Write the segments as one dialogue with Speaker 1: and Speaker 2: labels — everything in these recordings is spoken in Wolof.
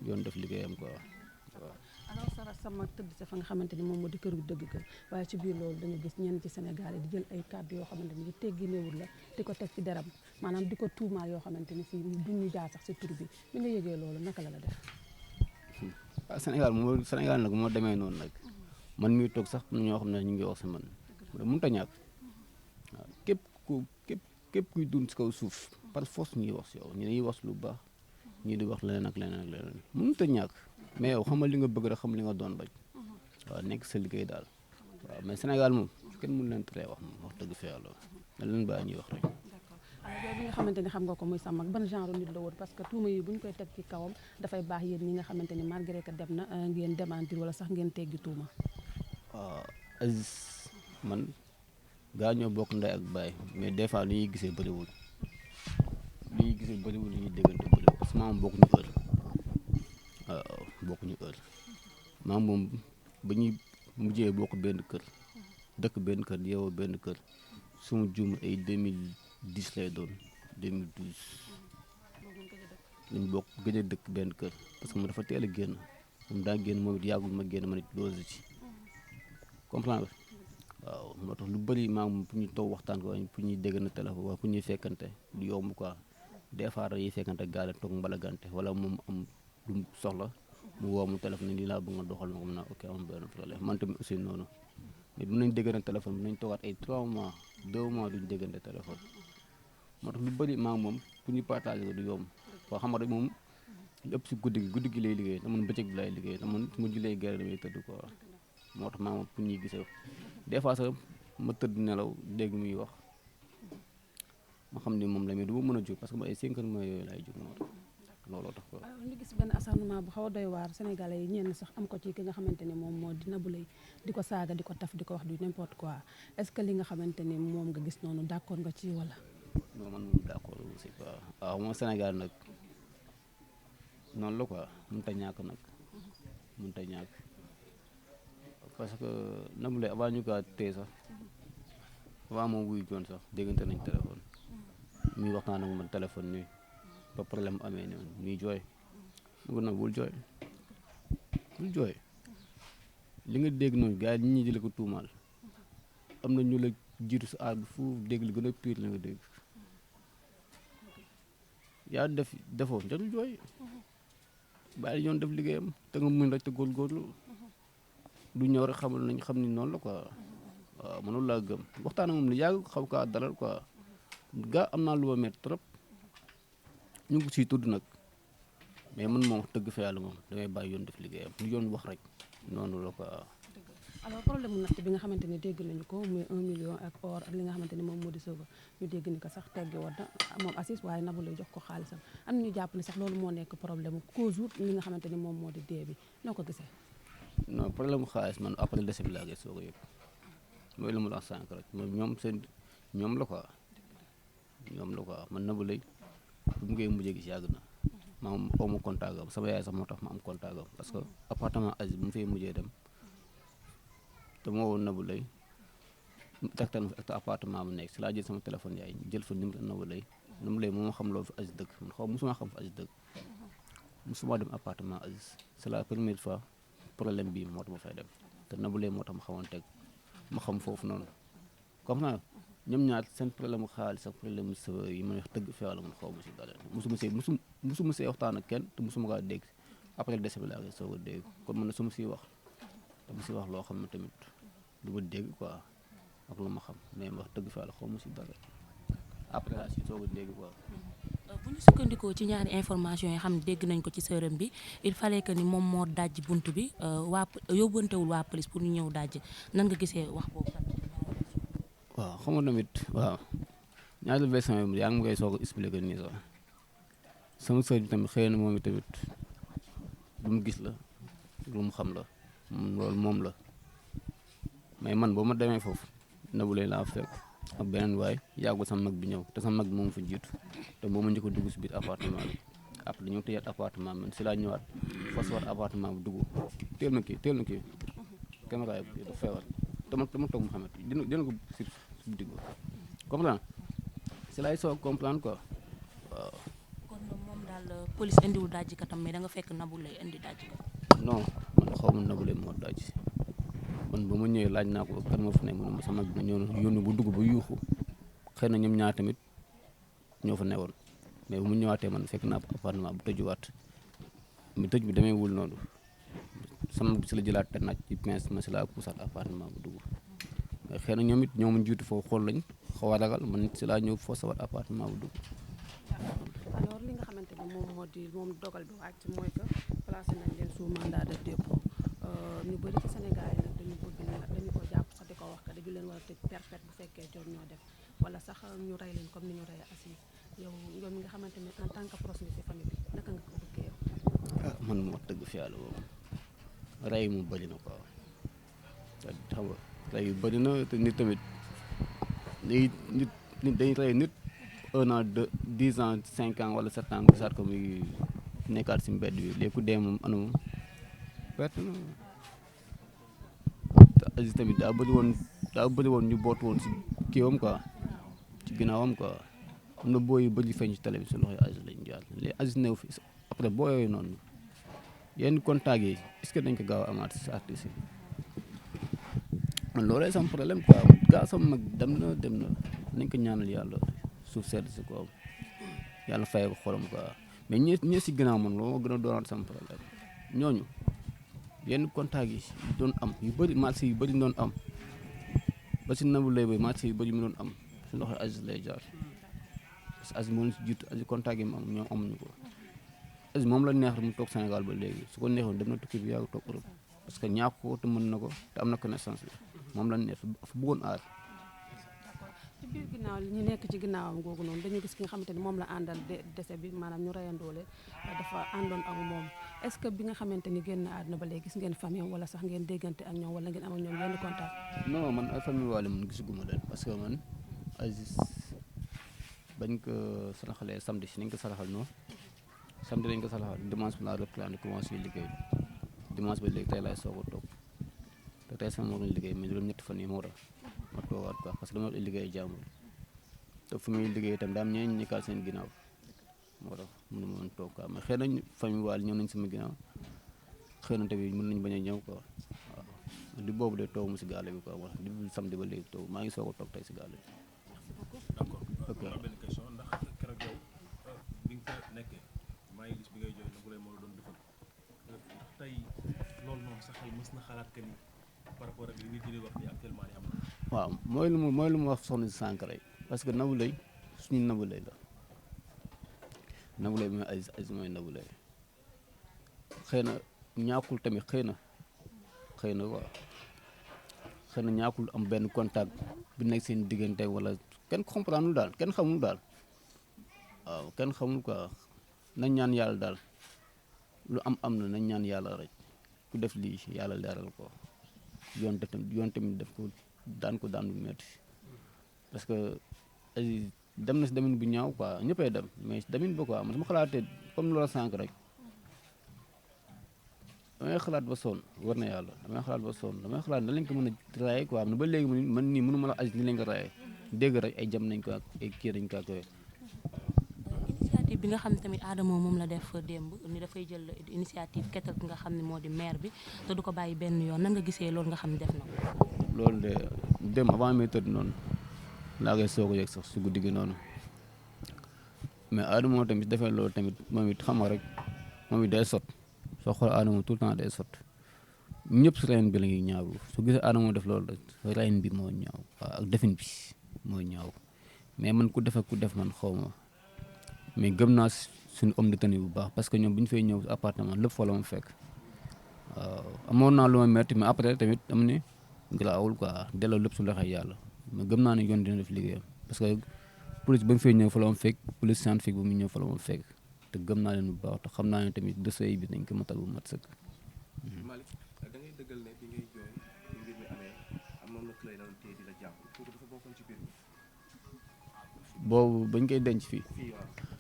Speaker 1: yoon def liggéeyam quoi waaw.
Speaker 2: alors Sara sama tëdd sa fa nga xamante ni moom moo di këru dëgg kër waaye ci biir loolu dañu gis ñenn ci Sénégal yi di jël ay kàddu yoo xamante ni tegginewul la di ko teg ci deram maanaam di ko tuumaal yoo xamante ni fii duñu jaar sax si tur bi nga yëgee loolu naka la def.
Speaker 1: ah Sénégal nag moo demee noonu nag man miy toog sax ñoo xam ne ñu ngi wax si man mënut a ñàkk waaw képp kuy dund si kaw suuf par force ñuy wax si yow ñu dañuy wax lu baax ñii di wax leneen ak leneen ak leneen mënut a ñàkk mais yow xamal li nga bëgg rek xam li nga doon bañ waaw nekk sa liggéey daal waaw mais Sénégal moom kenn mënu leen teree wax moom wax dëgg fa yàlla na leen bàyyi ñuy wax rek.
Speaker 2: yow bi nga xamante ni xam nga ko muy sa mag ban genre nit la woon parce que tuuma yi bu ñu koy teg ci kawam dafay baax yéen ñi nga xamante ni malgré que dem na ngeen démentir wala sax ngeen teggi tuuma.
Speaker 1: waaw Aziz man gaa ñoo bokk ndey ak baay mais des fois li ñuy gisee bëriwul li ñuy déggante bëriwul parce que maam bokkuñu heure waaw bokkuñu heure maam moom ba ñuy mujjee bokk benn kër dëkk benn kër yeewoo benn kër suma juum ay 2010 lay doon 2012 lañ bokk gëj a dëkk benn kër parce que mu dafa teel a génn moom daa génn moom it yàggul ma génn ma nit loose ci comprendre nga waaw moo tax lu bëri maam pour ñu toog waxtaan ko pour ñuy déggante téléphone wala pour ñuy fekkante du yomb quoi des fois dañuy fekkante gaale toog mbalagante wala moom am lu mu soxla mu woo mu téléphone lii laa bëgg nga doxal ma ko mën naa ok am benn problème man tamit aussi noonu mais bu nañ déggante téléphone bi nañ toogaat ay 3 mois 2 mois duñ déggante téléphone moo tax lu bëri maa moom pour ñu partager ko du yomb koo xam rek moom lu ëpp si guddi gi lay liggéey te man bëccëg bi lay liggéey te man su ma julee gerte damay tëdd quoi moo tax maa moom pour ñuy gisee des fois sax ma tëdd nelaw dégg muy wax ma xam ni moom la mais du ma mën a jóg parce que ma ay 5 heures mooy yooyu laay jóg moo tax looloo tax quoi.
Speaker 2: ñu gis benn acharnement bu xaw a doy waar sénégalais yi ñenn sax am ko ci ki nga xamante ni moom moo di Nabou Leye di ko saaga di ko taf di ko wax du n'importe quoi est-ce que li nga xamante ni moom nga gis noonu d'accord nga ci wala.
Speaker 1: non man moom d'accord aussi quoi waaw moom Sénégal nag noonu la quoi mënut a ñàkk nag mënut a ñàkk parce que Nabou Leye avant ñu kaa téye sax avant moom wuyu joon sax déggante nañ téléphone muy waxtaan ak man téléphone nii ba problème mu amee noonu ñuy jooy mu nag bul jooy li nga dégg noonu gars yi nit ñi di la ko tuumaal am na ñu la jiitu sa aar bi fu dégg li gën a pire la nga dégg yaa defoo jarul jooy bàyyi yoon def liggéeyam te nga mën rek te góorgóorlu du ñëw rek xamal nañ xam ni noonu la quoi waaw mënul laa gëm waxtaan ak moom lu yàgg xaw kaa dalal quoi gaa am naa lu ma métti trop ñu ngi ko siy tudd nag mais man moom wax dëgg fa yàlla moom damay bàyyi yoon def liggéeyam lu yoon wax rek noonu la quoi.
Speaker 2: alors problème mu natt bi nga xamante ni dégg nañu ko muy 1 million ak or ak li nga xamante ni moom moo di sëba ñu dégg ni ko sax teggi woon na moom Aziz waaye Nabou Leye jox ko xaalisam am na ñu jàpp ne sax loolu moo nekk problème mu cause li nga xamante ni moom moo di dee bi noo ko gisee.
Speaker 1: non problème mu xaalis man après décès bi laa gis soo ko yëg mooy lu mu la wax sànq rek moom ñoom la quoi man Nabou Leye bu mu koy mujjee gis yàgg na ma am contact am sama yaay sax moo tax ma am contact am parce que appartement Aziz bu mu fay mujjee dem te moo woon Nabou Leye tegtal ma fi ak appartement bu nekk si laa jël sama téléphone yaay jël fa numéro Nabou Leye moo xam loo fi Aziz dëkk man musuma xam fi Aziz dëkk musuma dem appartement Aziz c'est la première fois problème bii moo tax ma fay dem te Nabou Leye moo tax ma xamoon teg ma xam foofu noonu comme ça ñoom ñaar seen problème mu xaalis ak problème mu sa yi ma wax dëgg fa yàlla man xaw ma si dara musuma see waxtaan ak kenn te musuma kaa dégg après décès bi laa koy soog a dégg kon man su ma siy wax dama si wax loo xam ne tamit du ma dégg quoi ak lu ma xam mais wax dëgg fa yàlla xaw ma si dara après laa si soog a dégg quoi.
Speaker 3: bu ñu sukkandikoo ci ñaari information yi xam ne dégg nañ ko ci sërëm bi il fallait que ni moom moo dajj bunt bi yóbbantewul waa police pour ñu ñëw dajj nan nga gisee wax boobu tamit.
Speaker 1: waaw xam nga tamit waaw ñaari version yi yaa ngi ma koy soog a expliquer nii sax sama sër bi tamit xëy na moom tamit lu mu gis la lu mu xam la loolu moom la mais man boo ma demee foofu Nabou Leye laa fekk ak beneen waay yàggul sama mag bi ñëw te sama mag bi moom fa jiitu te boo ma njëkk a dugg si biir appartement bi après dañoo tëjaat appartement bi man si laa ñëwaat fas waat appartement bi dugg teel na kii caméra yi dafa feebar dama toog Mouhamed dina ko si digg comprendre si laay soog comprendre quoi waaw.
Speaker 3: kon moom daal daal police indiwul dajjikatam mais da nga fekk Nabou Leye indi dajjikat.
Speaker 1: non man xaw ma Nabou Leye moo daj man ba ma ñëwee laaj naa ko kan ma fa ne mu ne ma sama ñëw na yónni bu dugg ba yuuxu xëy na ñoom ñaar tamit ñoo fa newoon mais bu mu ñëwaatee man fekk naa appartement bu tëjuwaat mi tëj bi demee wul noonu sama si la jëlaat te naaj ci pince ma si laa puusaat appartement bu dugg mais xëy na ñoom it ñoo ma jiitu foofu xool lañ xaw a ragal man si laa ñëw foo sawaat appartement bu dugg.
Speaker 2: alors li nga xamante ne moom moo di moom dogal bi wàcc mooy que placé nañ leen sous mandat de dépôt ñu bëri ci Sénégal yi nag dañu bëgg dañu ko jàpp sax di ko wax que dañu leen war a tëj perpète bu fekkee jot ñoo def wala sax ñu rey leen comme ni ñu rey Aziz yow mi nga xamante ne en tant que proche ci famille bi naka nga ko bëggee yow.
Speaker 1: ah man moo dëgg fi yàlla boobu rey mu bëri na quoi te xam nga rey yu bëri na te nit tamit nit dañuy rey nit 1 an 10 ans 5 ans wala 7 ans nga gisaat ko muy nekkaat si mbedd bi léegi ku dee moom ana moom perte na te Aziz tamit daa bëri woon ñu boot woon si kiiwam quoi ci ginnaawam quoi am na booy yu bëri feeñ ci télé bi si loxoy Aziz lañ jaar léegi Aziz new fi après boo yooyu noonu yenn contact yi est-ce que dañ ko gaaw a amaat si artiste yi man loolay sam problème quoi gaa sama mag dem na nañ ko ñaanal yàlla suuf sedd si ko yàlla fay ko xolam quoi mais ñi si ginnaaw man loolu moo gën a doonaat sama problème ñooñu yenn contact yi doon am yu bëri marché yu bëri doon am ba si Nabou Leye ba marché yu bëri mu doon am si loxo Aziz lay jaar parce que Aziz moo leen si jiitu Aziz contact yi mu am ñoom amuñu ko Aziz moom la neex mu toog Sénégal ba léegi su ko neexoon dem na tukki bi yàgg toog Europe parce que ñàkk ko te mën na ko te am na connaissance bi moom la neex fa bëggoon aar.
Speaker 2: ci biir ginnaaw ñu nekk ci ginnaawam googu noonu dañu gis ki nga xamante ni moom la àndal dese bi maanaam ñu reyandoole dafa àndoon ak moom est-ce que bi nga xamante ni génn àdduna ba léegi gis ngeen famille wala sax ngeen déggante ak ñoom wala ngeen am ak ñoom yenn contact.
Speaker 1: non man ay famille waale man gisuguma leen parce que man Aziz bañ ko saraxalee samedi si nañ ko saraxal noonu samedi lañ ko saraxal dimanche bi laa replan commencé liggéey dimanche ba léegi tey laay soog a toog te tey sama moo doon liggéey mais juróom-ñetti fan yi moo tax ma toogaat quoi parce que dama liggéey jàmbur te fu muy liggéey itam daam ñeneen ñi kaal seen ginnaaw moo tax mënu ma woon toog quoi mais xëy na famille waale ñëw nañ sama ginnaaw xëy na tamit mën nañ bañ a ñëw quoi waaw di boobu de toog mu si gaale bi quoi wax di samedi ba léegi toog maa ngi soog a toog tey si gaale bi.
Speaker 4: d'accord ok benn question ndax keroog yow bi nga ko nekkee maa ngi gis bi ngay jooy Nabou Leye moo la doon defal tey loolu noonu sa xel mës na xalaat que ni par rapport ak li nit ñi di wax ni actuellement ni am na.
Speaker 1: waaw mooy lu mu wax soxna si sànq rek parce que Nabou Leye suñu Nabou Leye la Nabou Leye mooy Aziz mooy Nabou Leye xëy na ñaakul tamit xëy na waaw xëy na ñaakul am benn contact bi nekk seen diggante wala kenn comprendre daal kenn xamul daal waaw kenn xamul quoi nañ ñaan yàlla daal lu am na nañ ñaan yàlla rek ku def lii yàlla leeral ko yoon tamit def ko daan bu metti parce que Aziz dem na si demin bu ñaaw quoi ñëppay dem mais demin ba quoi man sama xalaatee comme loola sànq rek damay xalaat ba sonn war na yàlla damay xalaat na lañ ko mën a raye quoi ba léegi man nii mënu ma la Aziz ni lañ ko raye dégg rek ay jam nañ ko ak ay kii dañ ko ak
Speaker 3: initiative bi nga xam ne tamit Adamo moom la def démb ni dafay jël initiative kettal ki nga xam ne moo di maire bi te du ko bàyyi benn yoon nan nga gisee loolu nga xam ne def na ko.
Speaker 1: loolu de dem avant may tëdd noonu laa koy soog a yegg sax su guddi gi noonu mais Adamo tamit defee loolu tamit moom it xam nga rek moom it day sot soo xool Adamo tout le temps day sot ñëpp si reyin bi la ñuy ñaaw su gisee Adamo def loolu rek reyin bi moo ñaaw waaw ak defin bi moo ñaaw mais man ku def man xaw ma mais gëm naa suñu homme de tenue bu baax parce que ñoom bu ñu fay ñëw appartement lépp fa la ma fekk waaw amoon naa lu ma metti mais après tamit am ne garaawul quoi delloo lépp su loxo yàlla mais gëm naa ne yoon dina def liggéeyam parce que police ba mu fay ñëw fa la ma fekk police scientifique ba mu ñëw fa la ma fekk te gëm naa leen bu baax te xam naa ne tamit dossier bi nañ ko matal bu mat sëkk.
Speaker 4: Malick da ngay dëggal ne bi ngay jooy bi mbir mi amee amoon na ku lay doon téye di la jàpp kooku dafa bokkoon ci biir mi.
Speaker 1: boobu bañ koy denc fii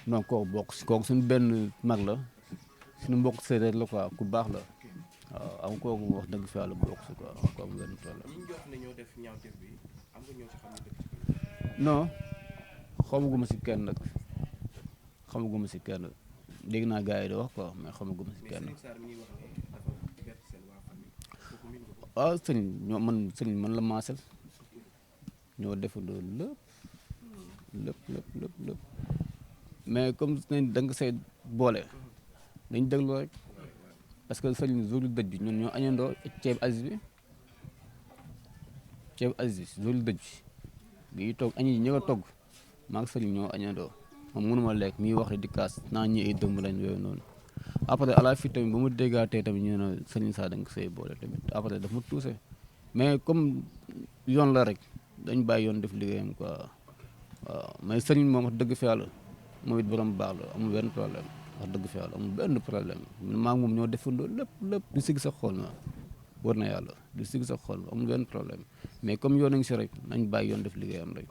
Speaker 1: non kooku suñu benn mag la suñu mbokk séeréer la quoi ku baax la waaw am kooku wax dëgg fi yàlla bokk si quoi kooku benn tool la.
Speaker 4: ñi ñu jox ne ñoo def ñaawteef bi am nga ñoo ci xam ne dëkk ci biir.
Speaker 1: non xamaguma si kenn nag xamaguma si kenn dégg naa gars yi di wax quoi mais xamaguma si kenn. waaw sëñ man la maasal ñoo defandoo lépp mais comme da nga say boole dañ déglu rek parce que sëñ jour dëj bi ñun ñoo añandoo ceeb Aziz jour dëj bi bi toog añ yi ñi nga togg maa ngi sëñ ñoo añandoo moom mënuma lekk mi wax di kaas naa ñi ay dëmb lañ yooyu noonu après à la fin tamit ba mu déggaatee tamit ñu ne sëñ saa da nga say boole tamit après daf ma tuuse mais comme yoon la rek dañ bàyyi yoon def liggéeyam quoi waaw mais sëñ moom wax dëgg fi yàlla moom it borom baax la amul benn problème wax dëgg fi yàlla amul benn problème maa ngi moom ñoo defandoo lépp du sigg sa xool ma war na yàlla du sigg sa xool ma amul benn problème mais comme yoon a ngi si rek nañ bàyyi yoon def liggéeyam rek